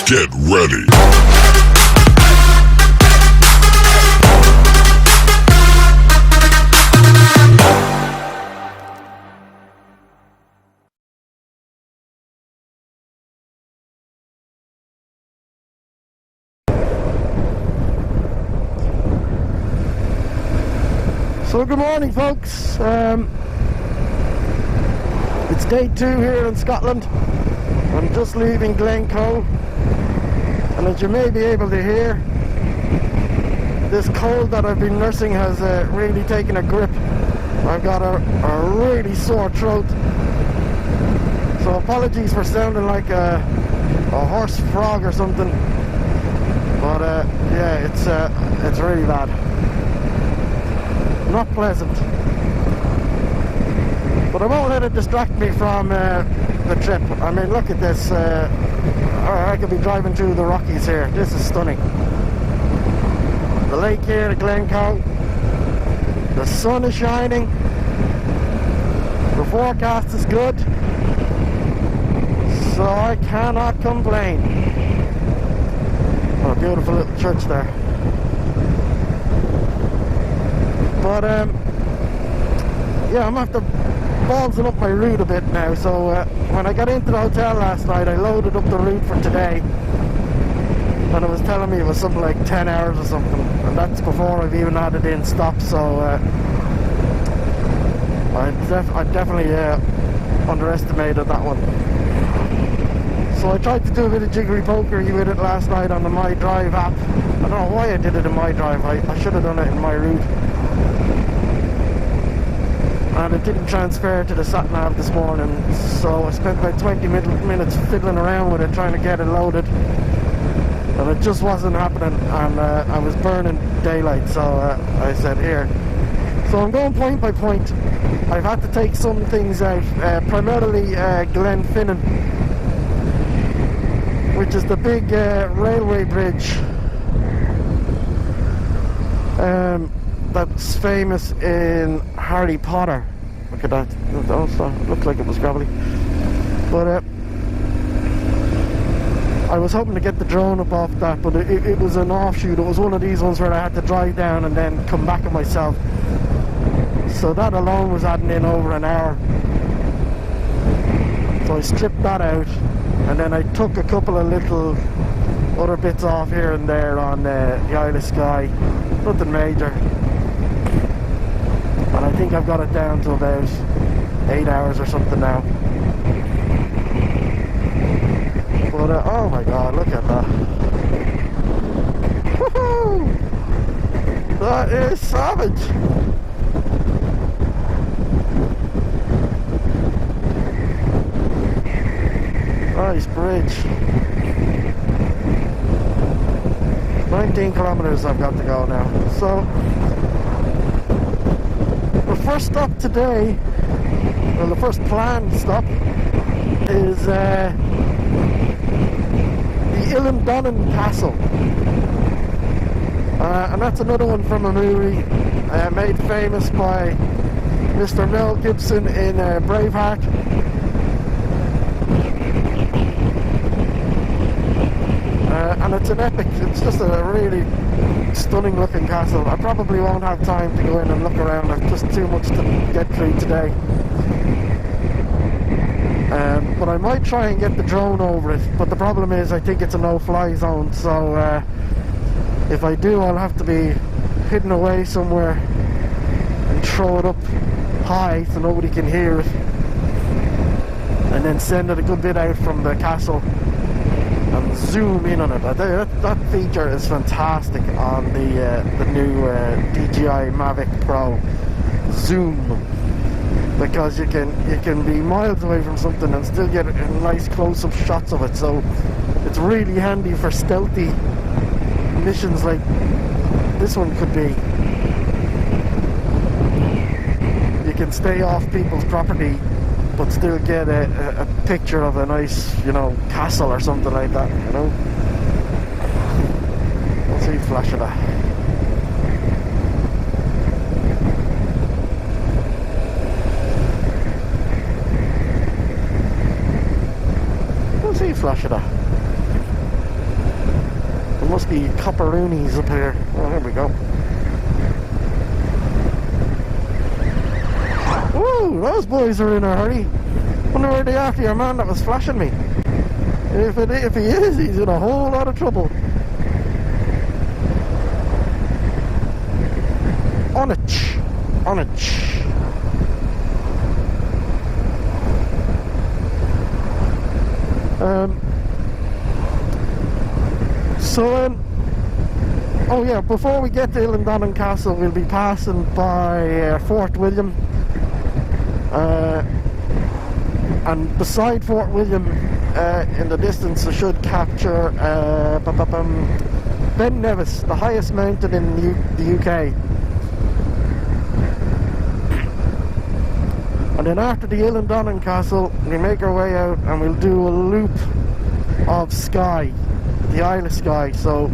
Get ready. So good morning, folks. It's day 2 here in Scotland. I'm just leaving Glencoe, and as you may be able to hear, this cold that I've been nursing has really taken a grip. I've got a really sore throat, so apologies for sounding like a horse frog or something, but yeah, it's really bad. Not pleasant, but I won't let it distract me from the trip. I mean, look at this. I could be driving through the Rockies here. This is stunning. The lake here at Glencoe. The sun is shining. The forecast is good, so I cannot complain. Oh, beautiful little church there. But yeah, I'm after ballsing up my route a bit now. So when I got into the hotel last night, I loaded up the route for today, and it was telling me it was something like 10 hours or something, and that's before I've even added in stops. So I definitely underestimated that one. So I tried to do a bit of jiggery pokery with it last night on the My Drive app. I don't know why I did it in My Drive. I should have done it in My Route. And it didn't transfer to the sat-nav this morning, so I spent about 20 minutes fiddling around with it, trying to get it loaded, and it just wasn't happening, and I was burning daylight, so I said, here. So I'm going point by point. I've had to take some things out, primarily Glenfinnan, which is the big railway bridge that's famous in Harry Potter. Look at that. It also looked like it was gravelly. But I was hoping to get the drone up off that, but it was an offshoot. It was one of these ones where I had to drive down and then come back on myself. So that alone was adding in over an hour. So I stripped that out, and then I took a couple of little other bits off here and there on the Isle of Skye. Nothing major. And I think I've got it down to about 8 hours or something now. But oh my god, look at that. Woohoo! That is savage! Nice bridge. 19 kilometers I've got to go now. So the first stop today, well, the first planned stop is the Eilean Donan Castle, and that's another one from a movie made famous by Mr. Mel Gibson in Braveheart. And it's an epic, it's just a really stunning looking castle. I probably won't have time to go in and look around. I've just too much to get through today. But I might try and get the drone over it, but the problem is I think it's a no-fly zone, so if I do, I'll have to be hidden away somewhere and throw it up high so nobody can hear it, and then send it a good bit out from the castle and zoom in on it. That feature is fantastic on the new DJI Mavic Pro Zoom, because you can be miles away from something and still get nice close-up shots of it. So it's really handy for stealthy missions like this one could be. You can stay off people's property but still get a picture of a nice, castle or something like that, Let's see, flash of that. Let's see, flash of that. There must be copperoonies up here. Oh, here we go. Woo! Those boys are in a hurry. Wonder where they after your man that was flashing me. If he is, he's in a whole lot of trouble. On it. Oh yeah, before we get to Eilean Donan Castle, we'll be passing by Fort William. And beside Fort William, in the distance, I should capture Ben Nevis, the highest mountain in the UK. And then after the Eilean Donan Castle, we make our way out and we'll do a loop of Skye, the Isle of Skye. So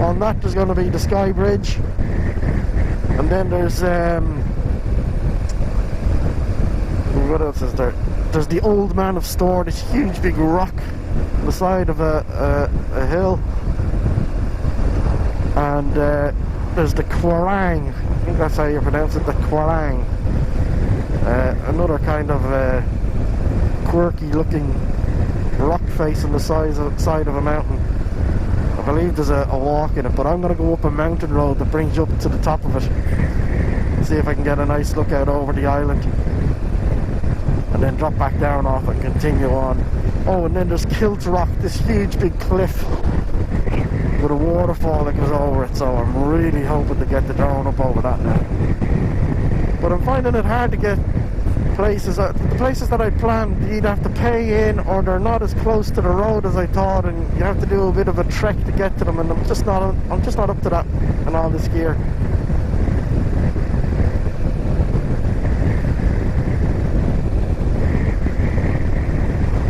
on that there's going to be the Skye Bridge, and then there's what else is there? There's the Old Man of Storr, this huge big rock on the side of a hill, and there's the Quarang. I think that's how you pronounce it, the Quarang. Another kind of quirky looking rock face on the side of a mountain. I believe there's a walk in it, but I'm going to go up a mountain road that brings you up to the top of it. See if I can get a nice look out over the island. And then drop back down off and continue on. Oh, and then there's Kilt Rock, this huge big cliff with a waterfall that goes over it. So I'm really hoping to get the drone up over that now. But I'm finding it hard to get places. The places that I planned, you'd have to pay in, or they're not as close to the road as I thought, and you have to do a bit of a trek to get to them. And I'm just not up to that in all this gear.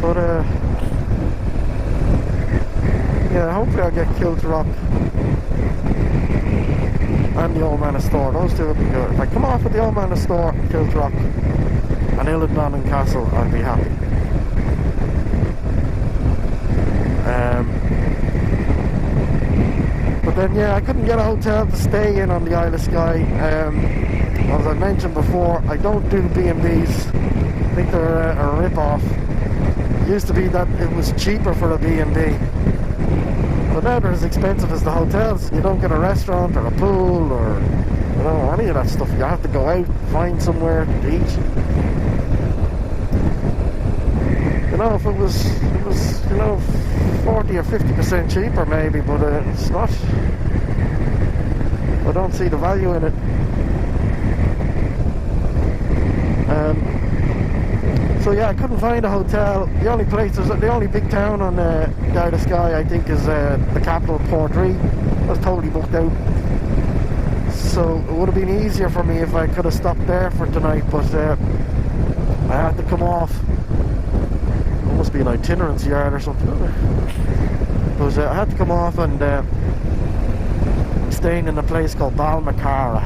But yeah, hopefully I'll get Kilt Rock and the Old Man of Storr. Those two would be good. If I come off with the Old Man of Storr, Kilt Rock, and Eilean Donan Castle, I'll be happy. But then, yeah, I couldn't get a hotel to stay in on the Isle of Skye. As I mentioned before, I don't do B&Bs. I think they're a rip-off. It used to be that it was cheaper for a B&B. But now they're as expensive as the hotels. You don't get a restaurant or a pool or any of that stuff. You have to go out, find somewhere to eat. If it was 40 or 50% cheaper maybe, but it's not. I don't see the value in it. So yeah, I couldn't find a hotel. The only big town on the Isle of Skye, I think, is the capital, Portree. That's totally booked out. So it would have been easier for me if I could have stopped there for tonight, but I had to come off. It must be an itinerance yard or something. But I had to come off, and I'm staying in a place called Balmacara,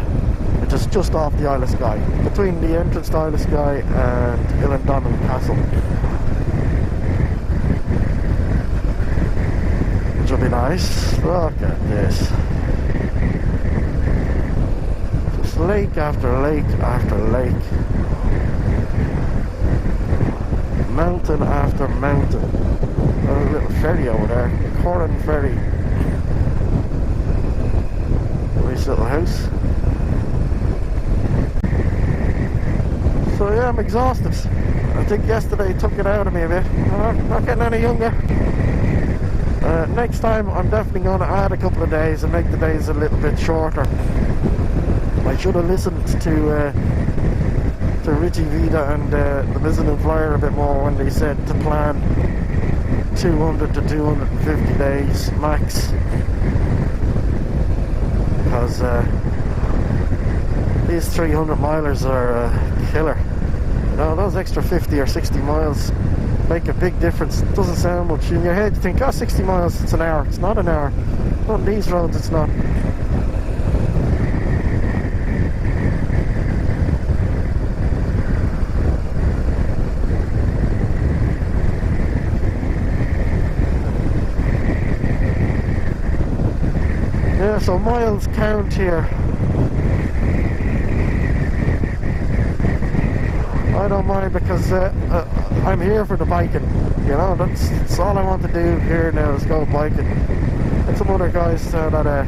which is just off the Isle of Skye, between the entrance to Isle of Skye and Eilean Donan Castle. Which will be nice. Look at this. Just lake after lake after lake. Mountain after mountain. There's a little ferry over there. Quarang ferry. Nice little house. So yeah, I'm exhausted. I think yesterday took it out of me a bit. I'm not getting any younger. Next time I'm definitely going to add a couple of days and make the days a little bit shorter. I should have listened to Richie Vida and the Visiting Flyer a bit more when they said to plan 200 to 250 days max. Because these 300 milers are killer. Those extra 50 or 60 miles make a big difference. It doesn't sound much. In your head you think, 60 miles, it's an hour. It's not an hour. On these roads it's not. Yeah, so miles count here. I don't mind because I'm here for the biking. You know, that's all I want to do here now is go biking. And some other guys say that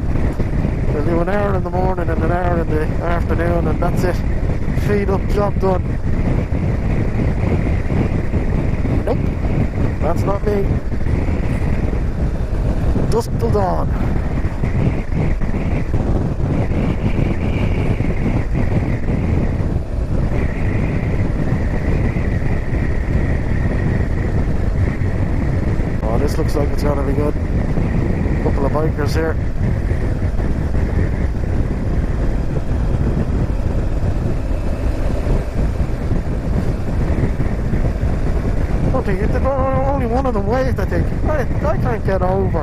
they'll do an hour in the morning and an hour in the afternoon, and that's it. Feed up, job done. Nope, that's not me. Dusk till dawn. Oh, this looks like it's gonna be good. Couple of bikers here. Only one of them waved, I think. I can't get over.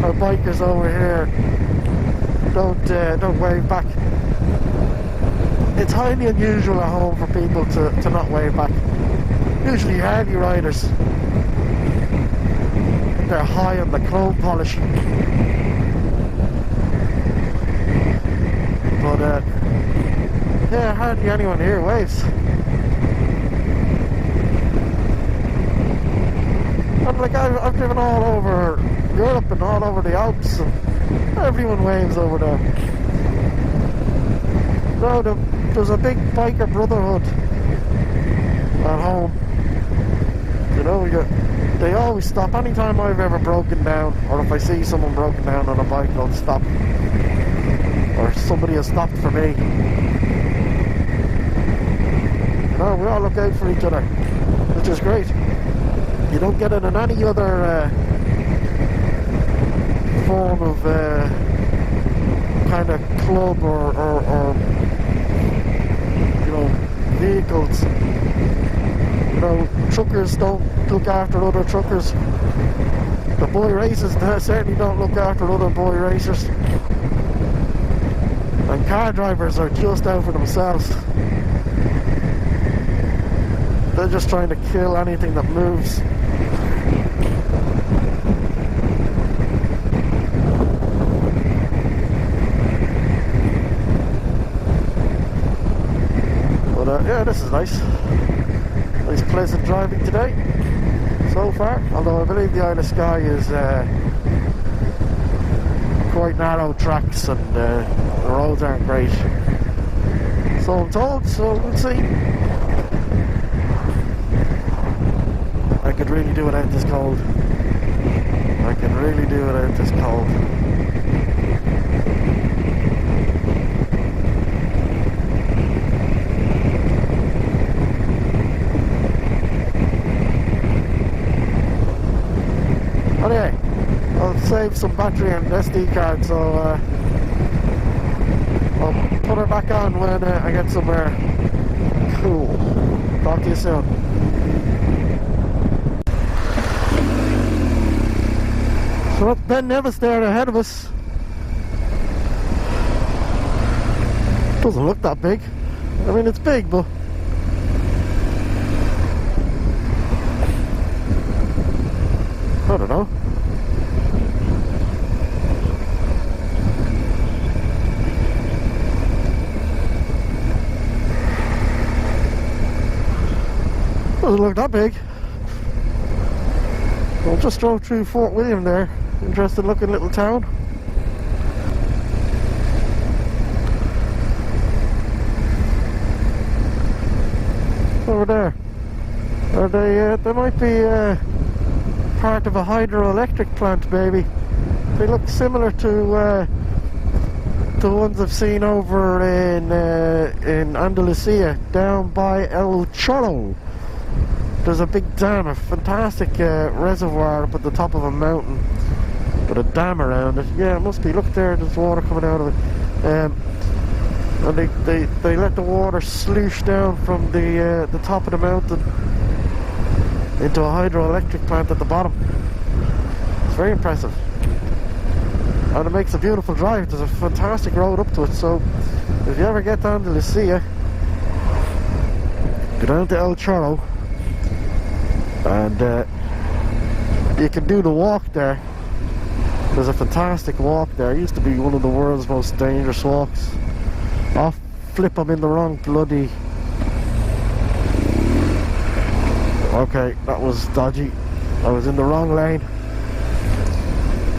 Our bikers over here don't wave back. It's highly unusual at home for people to not wave back. Usually Harley riders, they're high on the chrome polish. But yeah, hardly anyone here waves. And like I've driven all over Europe and all over the Alps, and everyone waves over there. No, there's a big biker brotherhood at home. You know, they always stop. Anytime I've ever broken down, or if I see someone broken down on a bike, they'll stop. Or somebody has stopped for me. You know, we all look out for each other, which is great. You don't get it in any other form of kind of club or you know, vehicles. You know, truckers don't look after other truckers. The boy racers certainly don't look after other boy racers. And car drivers are just out for themselves. They're just trying to kill anything that moves. But yeah, this is nice. Nice pleasant driving today so far, although I believe the Isle of Skye is quite narrow tracks and the roads aren't great, so I'm told, so we'll see. I could really do without this cold. I can really do without this cold. Anyway, I'll save some battery and SD card, so I'll put it back on when I get somewhere cool. Talk to you soon. So that's Ben Nevis there ahead of us. Doesn't look that big. I mean, it's big, but I don't know. Doesn't look that big. Well, just drove through Fort William there. Interesting looking little town. Over there. They might be part of a hydroelectric plant, maybe. They look similar to the ones I've seen over in Andalusia, down by El Chorro. There's a big dam, a fantastic reservoir up at the top of a mountain with a dam around it. Yeah, it must be. Look there, there's water coming out of it. And they let the water sluice down from the top of the mountain into a hydroelectric plant at the bottom. It's very impressive. And it makes a beautiful drive. There's a fantastic road up to it, so if you ever get down to Lucia, go down to El Chorro, and you can do the walk there. There's a fantastic walk there. It used to be one of the world's most dangerous walks. Oh, flip, I'm in the wrong bloody... Okay, that was dodgy. I was in the wrong lane.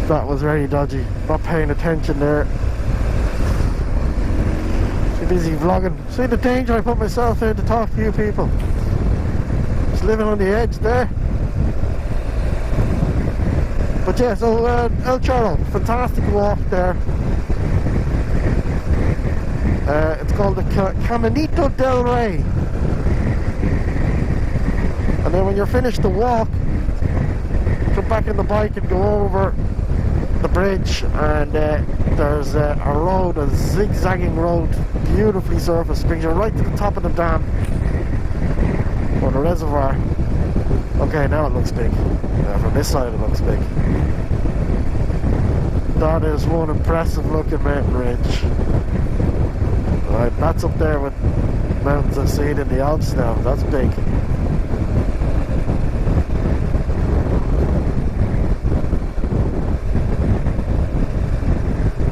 That was very dodgy. Not paying attention there. Too busy vlogging. See the danger I put myself in to talk to you people. Just living on the edge there. But yeah, so El Chorro, fantastic walk there. It's called the Caminito del Rey. And then when you're finished the walk, come back in the bike and go over the bridge, and there's a road, a zigzagging road, beautifully surfaced, brings you right to the top of the dam or the reservoir. Okay, now it looks big. From this side it looks big. That is one impressive looking mountain ridge. Right, that's up there with mountains I've seen in the Alps now. That's big.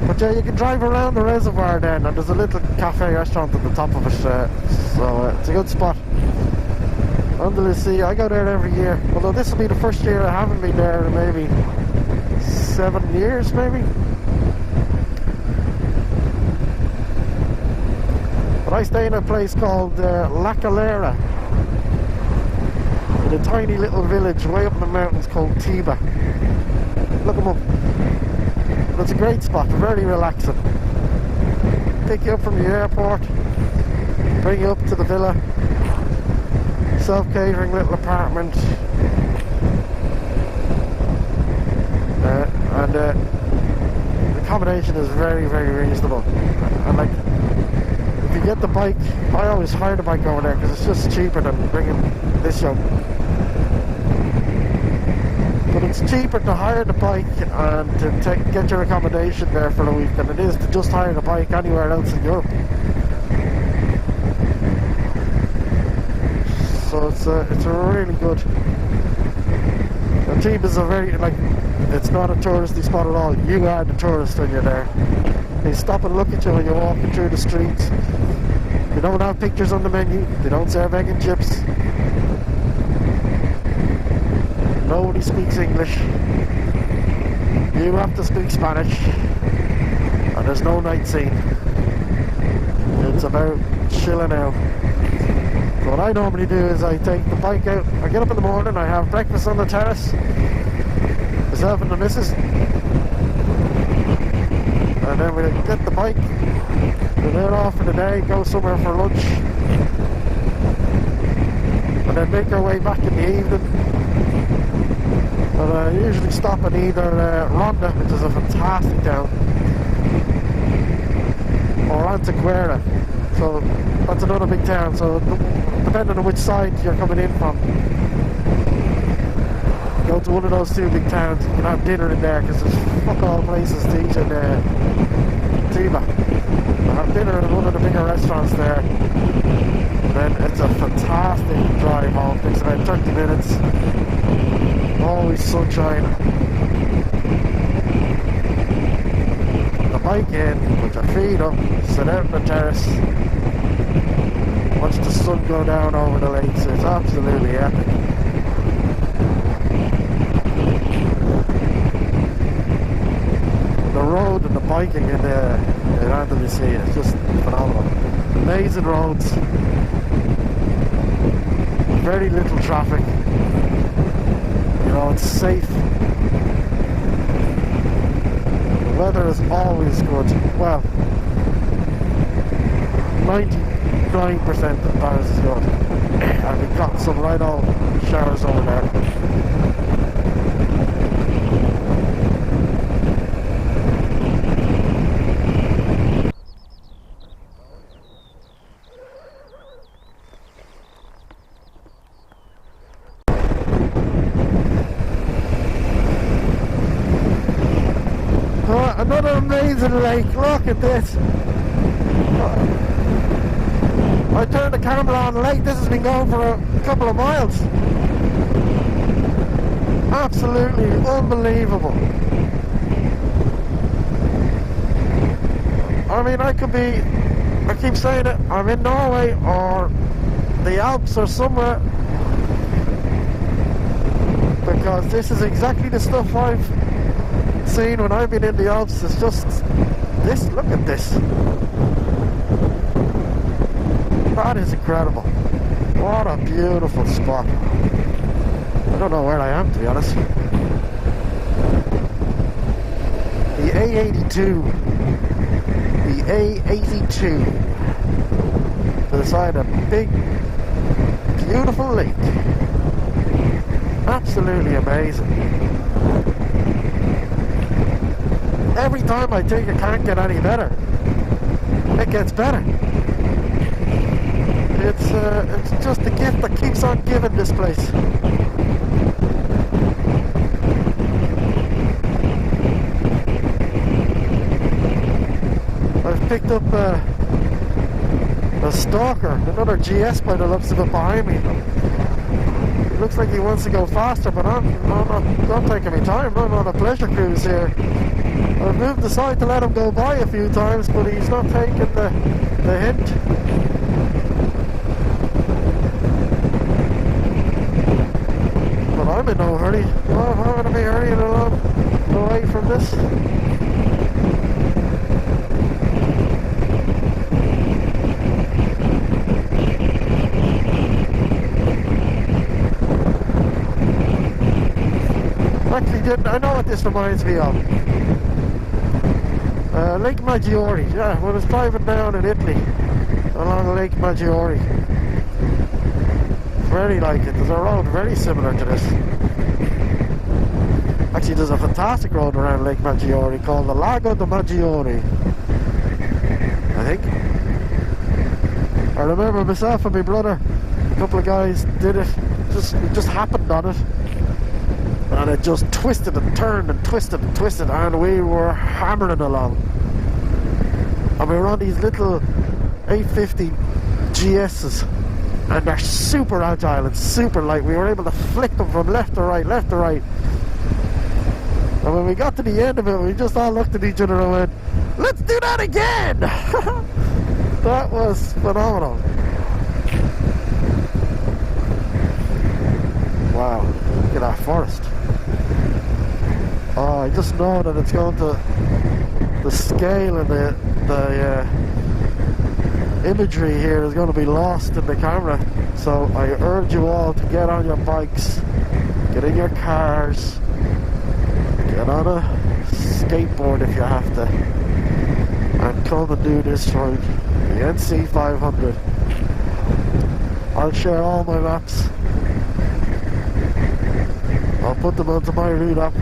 But yeah, you can drive around the reservoir then, and there's a little cafe restaurant at the top of it, so it's a good spot. Andalusia, I go there every year, although this will be the first year I haven't been there in maybe 7 years maybe. But I stay in a place called La Calera, in a tiny little village way up in the mountains called Tiba. Look them up. But it's a great spot, very relaxing. Pick you up from the airport, bring you up to the villa. Self-catering little apartment, and the accommodation is very, very reasonable. And like, if you get the bike, I always hire the bike over there because it's just cheaper than bringing this yoke. But it's cheaper to hire the bike and to get your accommodation there for the week than it is to just hire the bike anywhere else in Europe. So it's a really good. Antibes is a very, like, it's not a touristy spot at all. You are the tourist when you're there. They stop and look at you when you're walking through the streets. They don't have pictures on the menu. They don't serve egg and chips. Nobody speaks English. You have to speak Spanish. And there's no night scene. It's about chilling out. So what I normally do is I take the bike out, I get up in the morning, I have breakfast on the terrace, myself and the missus, and then we get the bike, we're there off for the day, go somewhere for lunch, and then make our way back in the evening. And I usually stop at either Ronda, which is a fantastic town, or Antequera. So that's another big town, so depending on which side you're coming in from, go to one of those two big towns, you can have dinner in there because there's fuck all places to eat in Tiba. Have dinner in one of the bigger restaurants there, and then it's a fantastic drive home. It takes about 30 minutes, always sunshine. The bike in, put your feet up, sit out on the terrace, watch the sun go down over the lakes. It's absolutely epic. The road and the biking in Andalusia is just phenomenal. Amazing roads, very little traffic. You know, it's safe. The weather is always good. Well, 99% of the time is good. And we've got some right old showers over there. Another amazing lake, look at this. I turned the camera on the lake, this has been going for a couple of miles. Absolutely unbelievable. I mean, I keep saying it, I'm in Norway or the Alps or somewhere, because this is exactly the stuff I've seen when I've been in the Alps. It's just this, look at this. That is incredible. What a beautiful spot. I don't know where I am, to be honest. The A82. The A82. Beside a big, beautiful lake. Absolutely amazing. Every time I think it can't get any better, it gets better. It's just a gift that keeps on giving, this place. I've picked up a stalker, another GS by the looks of it behind me. It looks like he wants to go faster, but I'm not taking my time. I'm on a pleasure cruise here. I've moved aside to let him go by a few times, but he's not taking the hint. But I'm in no hurry. Well, I'm going to be hurrying along away from this. Actually, I know what this reminds me of. Lake Maggiore, yeah, when I was driving down in Italy along Lake Maggiore. Very like it. There's a road very similar to this. Actually, there's a fantastic road around Lake Maggiore called the Lago di Maggiore, I think. I remember myself and my brother, a couple of guys did it, we just happened on it. And it just twisted and turned and twisted and twisted, and we were hammering along. And we were on these little 850 GS's, and they're super agile and super light. We were able to flick them from left to right, left to right. And when we got to the end of it, we just all looked at each other and went, "Let's do that again!" That was phenomenal. Wow, look at that forest. Oh, I just know that it's going to, the scale and the imagery here is going to be lost in the camera. So I urge you all to get on your bikes, get in your cars, get on a skateboard if you have to, and come and do this ride, the NC 500. I'll share all my maps. I'll put them onto my route app.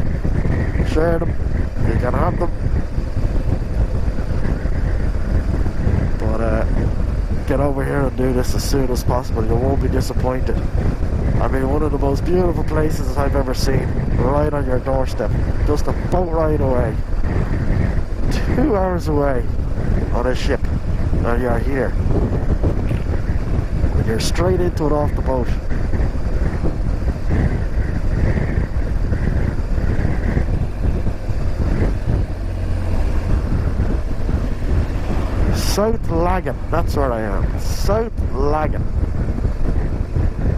Share them, you can have them, but get over here and do this as soon as possible. You won't be disappointed. I mean, one of the most beautiful places I've ever seen, right on your doorstep, just a boat ride away, 2 hours away on a ship, and you're here, and you're straight into it off the boat. South Lagan, that's where I am. South Lagan.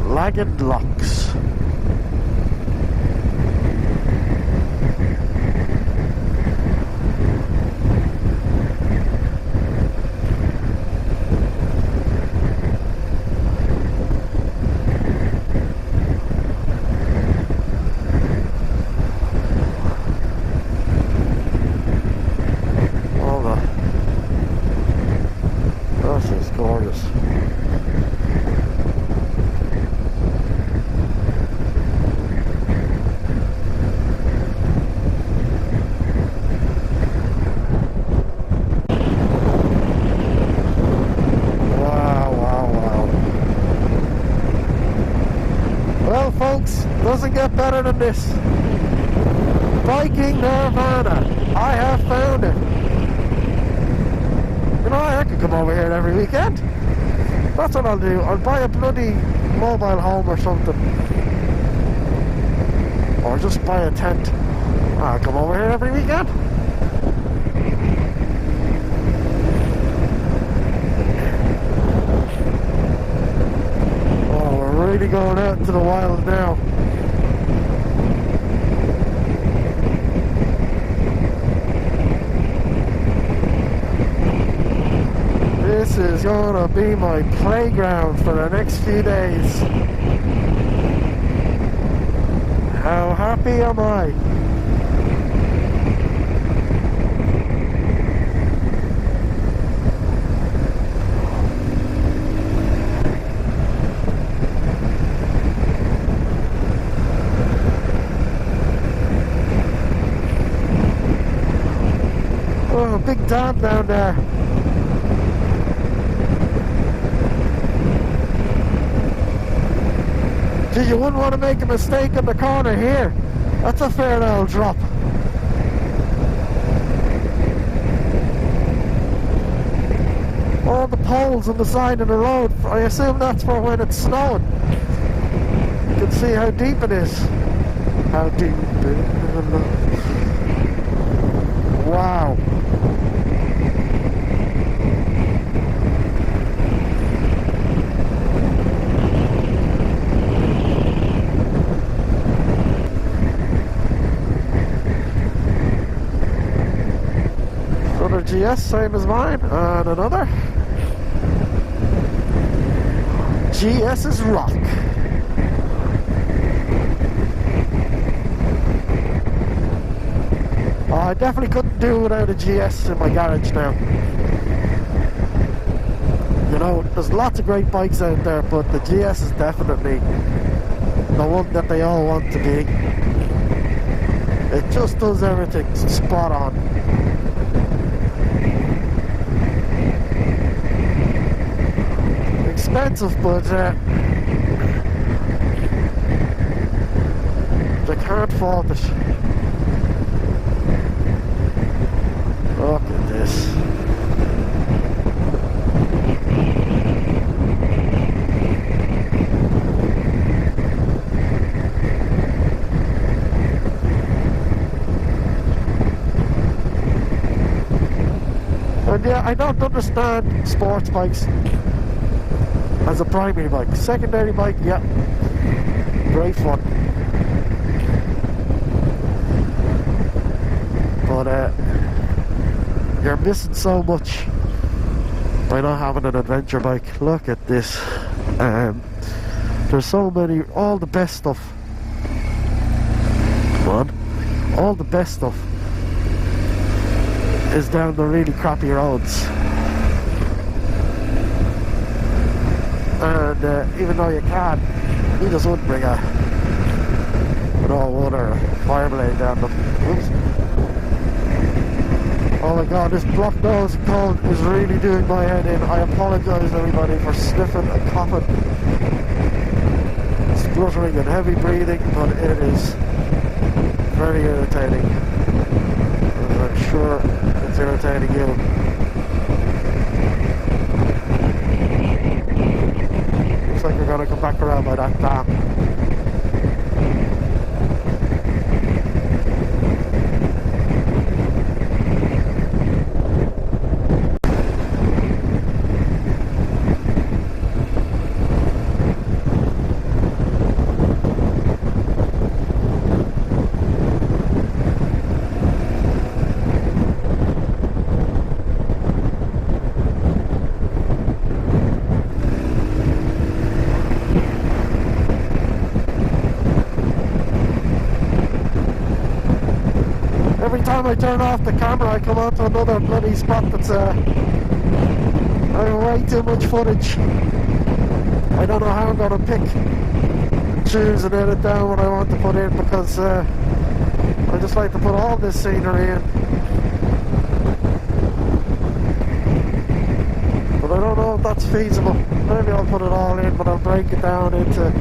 Lagan Locks. Doesn't get better than this. Viking Nirvana. I have found it. You know, I could come over here every weekend. That's what I'll do. I'll buy a bloody mobile home or something. Or just buy a tent. I'll come over here every weekend. really going out into the wild now. This is gonna be my playground for the next few days. How happy am I? Oh, big dam down there. Gee, you wouldn't want to make a mistake in the corner here. That's a fair old drop. All the poles on the side of the road, I assume that's for when it's snowing. You can see how deep it is. How deep it is. Wow. Another GS, same as mine, and another. GS is rock. I definitely couldn't do without a GS in my garage now. You know, there's lots of great bikes out there, but the GS is definitely the one that they all want to be. It just does everything spot on. Expensive, but they can't fault it. Look at this. And yeah, I don't understand sports bikes as a primary bike. Secondary bike, yeah, great fun. But you're missing so much by not having an adventure bike. Look at this. There's so many, all the best stuff. Come on. All the best stuff is down the really crappy roads. And even though you can, you just wouldn't bring an all-wood or a fireblade down them. Oops. Oh my god, this block nose cold is really doing my head in. I apologise everybody for sniffing and coughing, spluttering and heavy breathing, but it is very irritating. And I'm sure it's irritating you. Looks like we're going to come back around by that dam. Every time I turn off the camera, I come onto another bloody spot that's way too much footage. I don't know how I'm going to pick and choose and edit down what I want to put in, because I just like to put all this scenery in. But I don't know if that's feasible. Maybe I'll put it all in, but I'll break it down into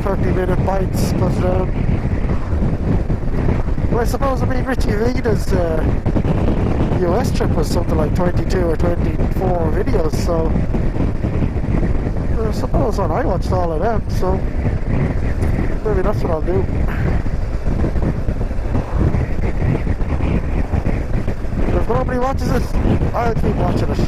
30-minute bites. But well, I suppose, I mean, Richie Vita's US trip was something like 22 or 24 videos, so I suppose I watched all of them, so maybe that's what I'll do. If nobody watches it, I'll keep watching it.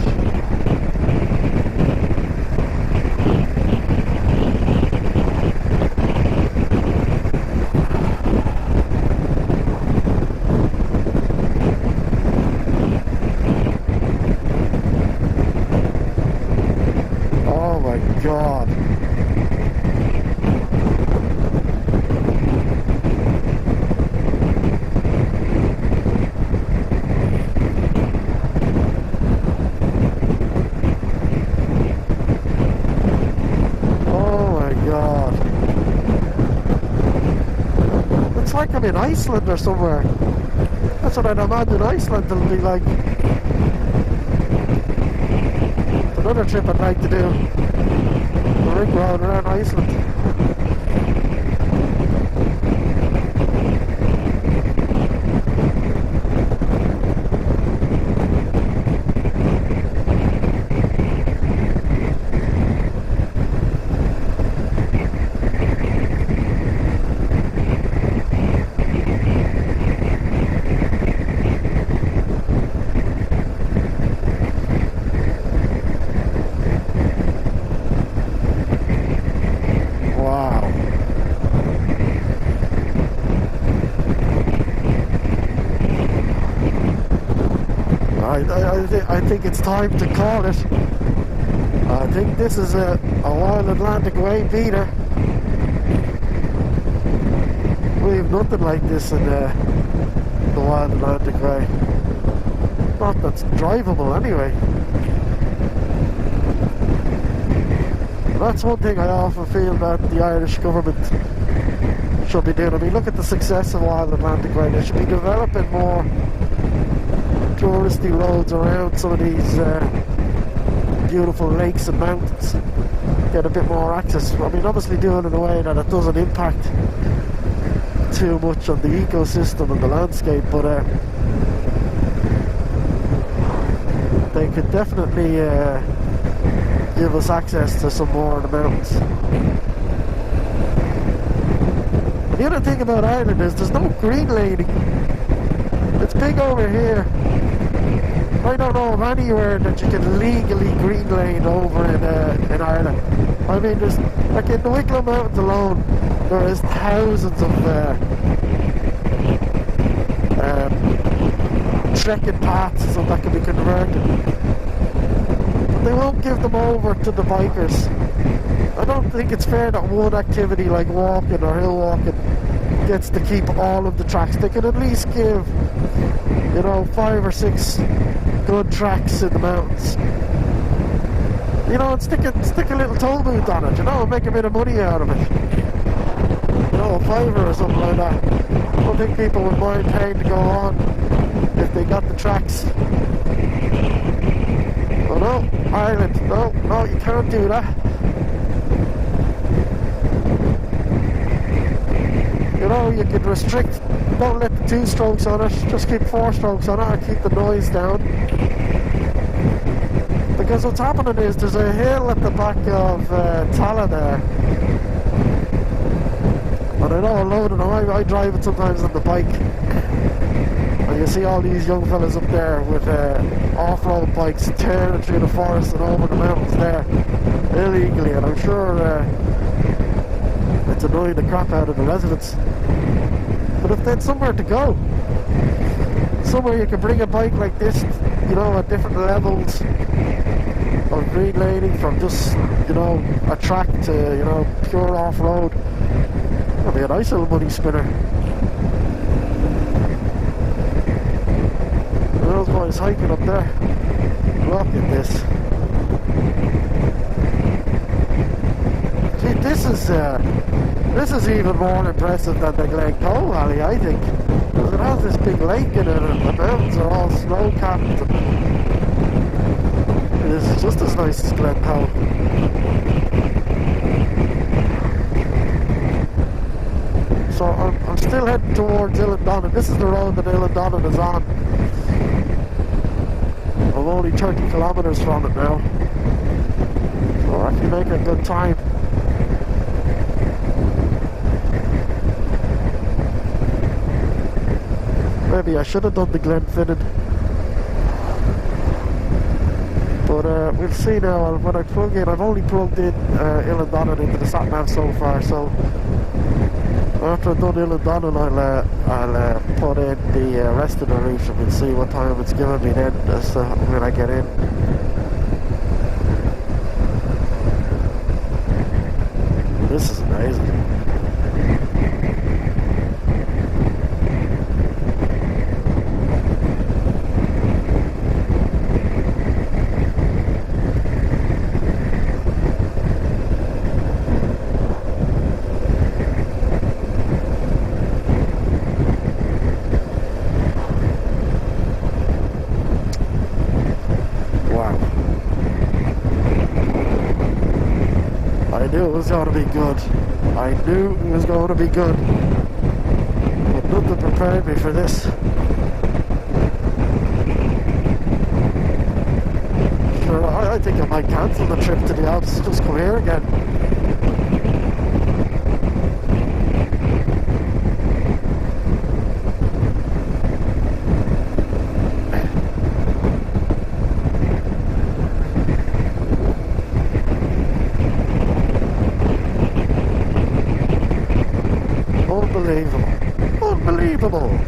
god. Like I'm in Iceland or somewhere. That's what I'd imagine Iceland will be like. It's another trip I'd like to do. The ring road around Iceland. I think it's time to call it. I think this is a Wild Atlantic Way beater. We have nothing like this in the Wild Atlantic Way. Not that's drivable anyway. That's one thing I often feel that the Irish government should be doing. I mean, look at the success of Wild Atlantic Way. They should be developing more touristy roads around some of these beautiful lakes and mountains. Get a bit more access. I mean, obviously doing it in a way that it doesn't impact too much on the ecosystem and the landscape, but they could definitely give us access to some more of the mountains. The other thing about Ireland is there's no green laning. It's big over here. I don't know of anywhere that you can legally green lane over in Ireland. I mean, there's, like in the Wicklow Mountains alone, there is thousands of trekking paths so that can be converted. But they won't give them over to the bikers. I don't think it's fair that one activity like walking or hill walking gets to keep all of the tracks. They can at least give, 5 or 6 good tracks in the mountains. And stick a little toll booth on it, and make a bit of money out of it. A $5 or something like that. I don't think people would mind paying to go on if they got the tracks. Oh no, Ireland, no, you can't do that. You can restrict, don't let the 2 strokes on it, just keep 4 strokes on it and keep the noise down. Because what's happening is there's a hill at the back of Tala there. And I know a load of them, I drive it sometimes on the bike. And you see all these young fellas up there with off-road bikes tearing through the forest and over the mountains there illegally, and I'm sure it's annoying the crap out of the residents. But if they had somewhere to go, somewhere you can bring a bike like this, at different levels of green laning from just, a track to, pure off-road, that'd be a nice little money spinner. Those boys hiking up there. Look at this. See, this is even more impressive than the Glencoe Valley, I think, because it has this big lake in it and the mountains are all snow-capped. This is just as nice as Glencoe. So I'm still heading towards Eilean Donan. This is the road that Eilean Donan is on. I'm only 30 kilometres from it now. So we're actually making a good time. Maybe I should have done the Glenfinnan. But we'll see now. When I plug in, I've only plugged in Eilean Donan into the sat-nav so far, so after I've done Eilean Donan, I'll put in the rest of the route and we'll see what time it's giving me then as when I get in. I knew it was going to be good. I knew it was going to be good. But nothing prepared me for this. Sure, I think I might cancel the trip to the Alps and just come here again. Unbelievable. Unbelievable.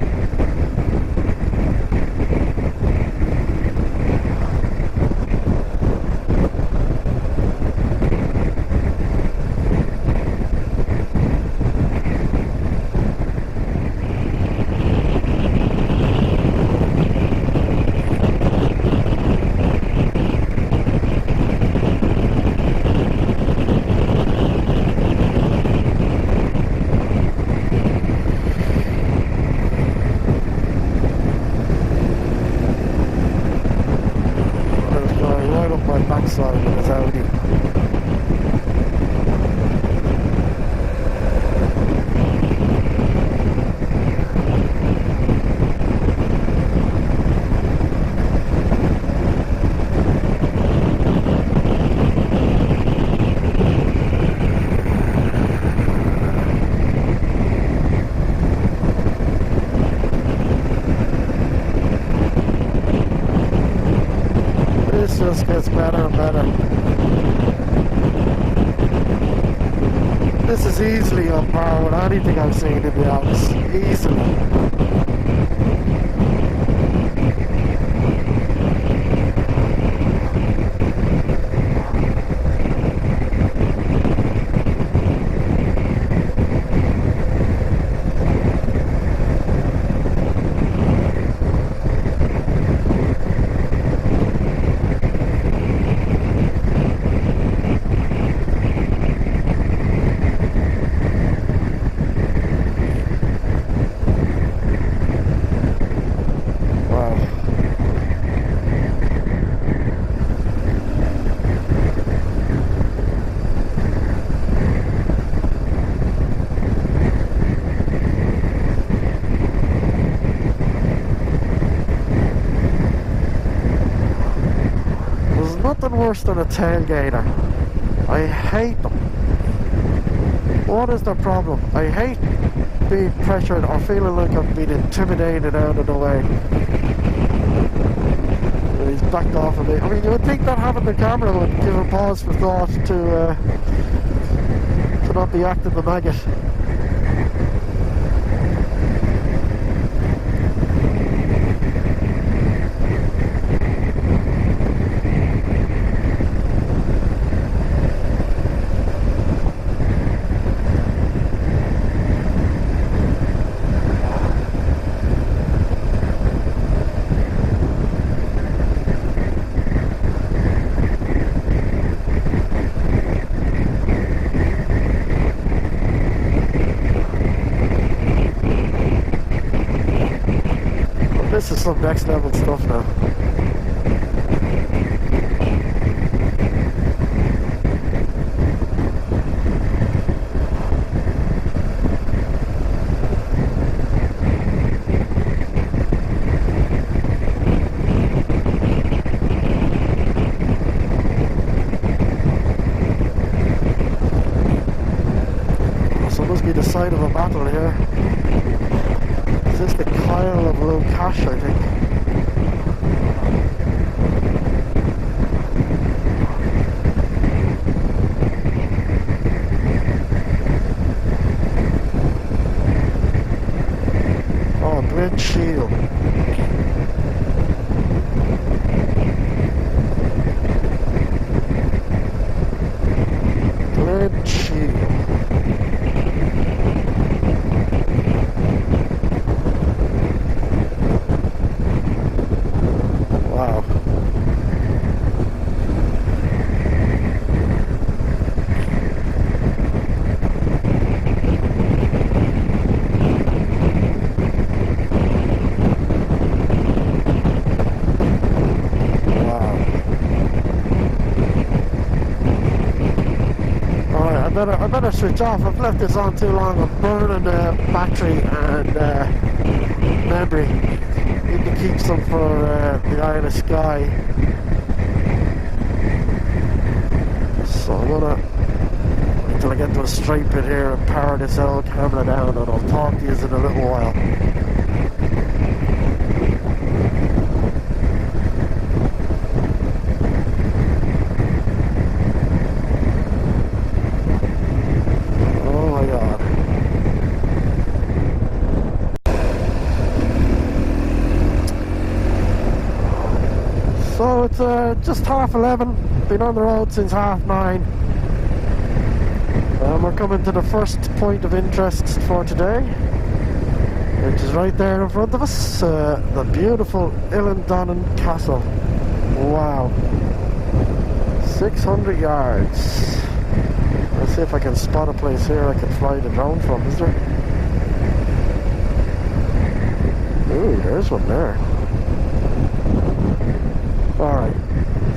Backside of his Audi. This just gets better and better. This is easily on par with anything I've seen in the Alps. Easily. Nothing worse than a tailgater. I hate them. What is the problem? I hate being pressured or feeling like I'm being intimidated out of the way. He's backed off a bit. I mean, you would think that having the camera would give a pause for thought to not be acting the maggot. This is some next level stuff now. So it must be the site of a battle here. Is this the Isle of Skye, I think? Oh, Glenshiel. Glenshiel. I better switch off. I've left this on too long. I'm burning the battery and memory. Need to keep some for the Isle of Skye. So I'm gonna wait until I get to a straight bit here and power this old camera down, and I'll talk to you in a little while. So it's just 11:30, been on the road since 9:30. We're coming to the first point of interest for today, which is right there in front of us, the beautiful Eilean Donan Castle. Wow, 600 yards. Let's see if I can spot a place here I can fly the drone from, is there? Ooh, there's one there. Alright,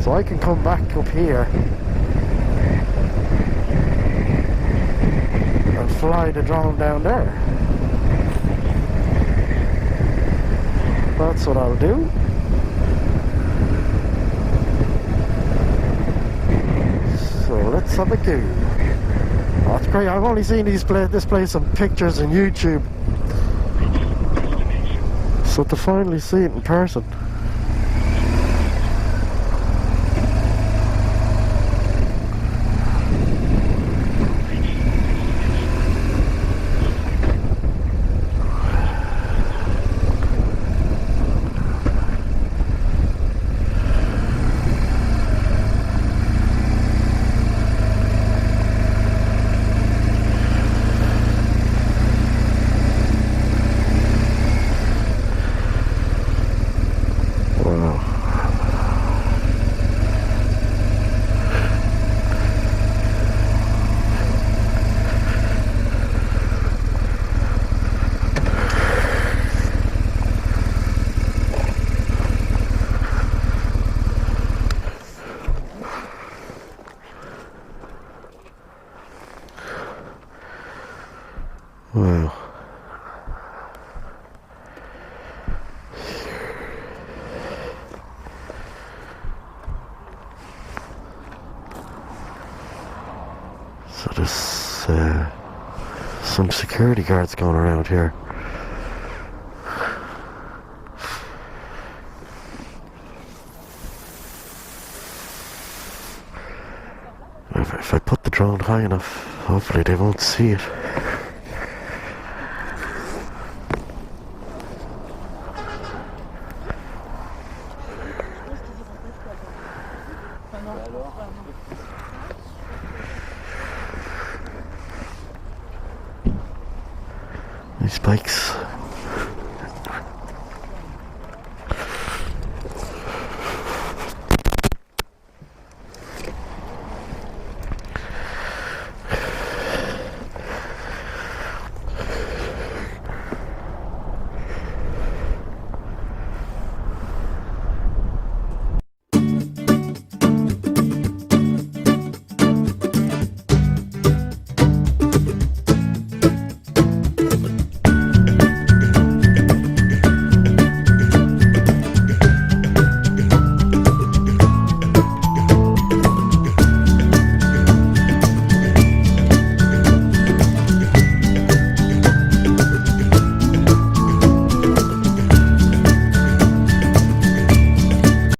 so I can come back up here and fly the drone down there. That's what I'll do. So let's have a go. Oh, it's great. I've only seen this place on pictures on YouTube. So to finally see it in person. Wow. So there's some security guards going around here. If I put the drone high enough, hopefully they won't see it. These bikes